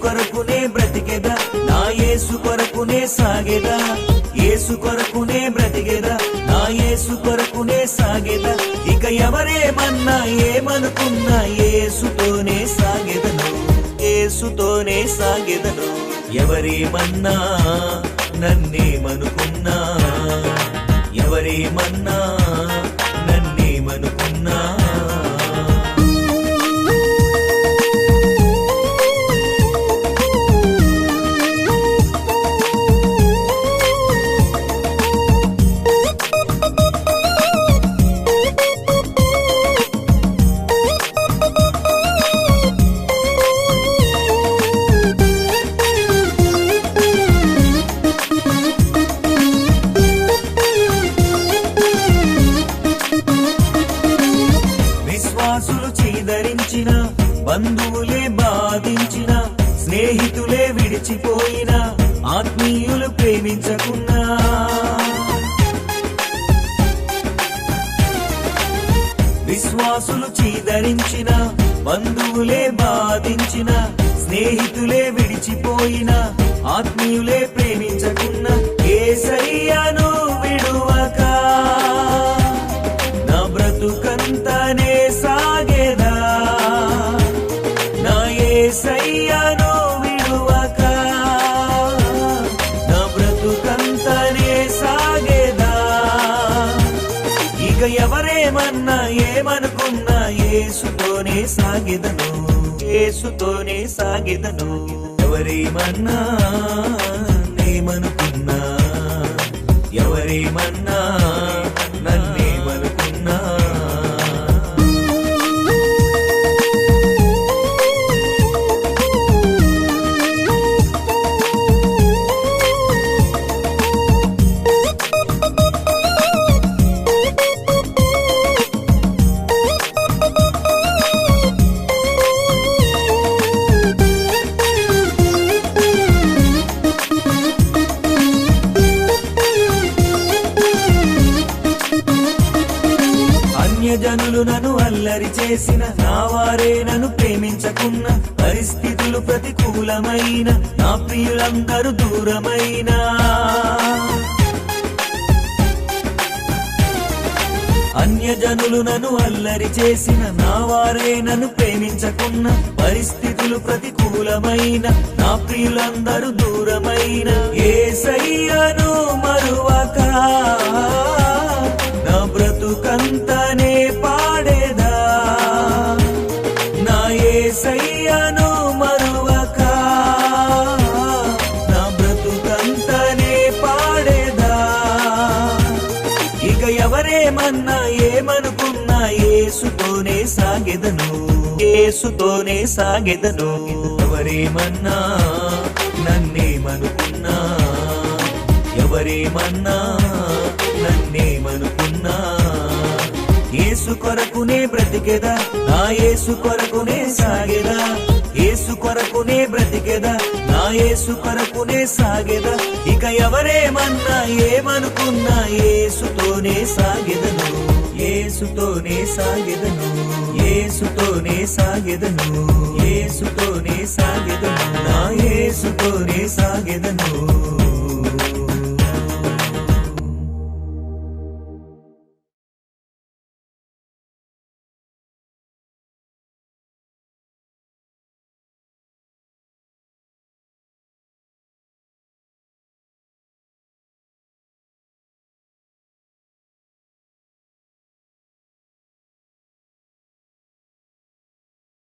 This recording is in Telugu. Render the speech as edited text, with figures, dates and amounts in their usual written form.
కొరకునే బ్రతికెదా, నా యేసు కొరకునే సాగెదా, యేసు కొరకునే బ్రతికెదా, నా యేసు కొరకునే సాగెదా. ఇక ఎవరేమన్నా ఏమనుకున్నా యేసుతోనే సాగెదను, యేసుతోనే సాగెదను. ఎవరేమన్నా నన్నేమనుకున్నా, ఎవరేమన్నా నన్నేమనుకున్నా, విశ్వాసులు చీదరించిన, బంధువులే బాధించిన, స్నేహితులే విడిచిపోయిన, ఆత్మీయులు ప్రేమించకున్నా, విశ్వాసులు చీదరించిన, బంధువులే బాధించిన, స్నేహితులే విడిచిపోయిన, ఆత్మీయులే ప్రేమించకున్నా, యేసయ్యను విడువక నా బ్రతుకంతనే సాగెదా, నా యేసయ్యను విడువక నా బ్రతుకంతనే సాగెదా. ఇక ఎవరేమన్నా ఏమనుకున్నా యేసుతోనే సాగెదను, యేసుతోనే సాగెదను. ఎవరేమన్నా నేమనుకున్నా, ఎవరేమన్నా నన్నేమనుకున్నా, అన్యజనులు నన్ను అల్లరి చేసిన, నా వారే నన్ను ప్రేమించకున్న, పరిస్థితులు ప్రతికూలమైన, నా ప్రియులందరూ దూరమైన, అన్యజనులు నన్ను అల్లరి చేసిన, నా వారే నన్ను ప్రేమించకున్న, పరిస్థితులు ప్రతికూలమైన, నా ప్రియులందరూ దూరమైన, యేసయ్యను మరువక నా బ్రతుకంతనే పాడేదా, నా యేసయ్యను మరువక నా బ్రతుకంతనే పాడేదా. ఇక ఎవరేమన్నా ఏమనుకున్నా యేసుతోనే సాగెదను, యేసుతోనే సాగెదను. ఎవరేమన్నా నన్నేమనుకున్నా, ఎవరేమన్నా నన్నేమనుకున్నా, యేసు కొరకునే బ్రతికెదా, నా యేసు కొరకునే సాగెదా, యేసు కొరకునే బ్రతికెదా, నా యేసు కొరకునే సాగెదా. ఇక ఎవరేమన్నా ఏమనుకున్నా యేసుతోనే సాగెదను, యేసుతోనే సాగెదను, యేసుతోనే సాగెదను, యేసుతోనే సాగెదను, నా యేసుతోనే సాగెదను.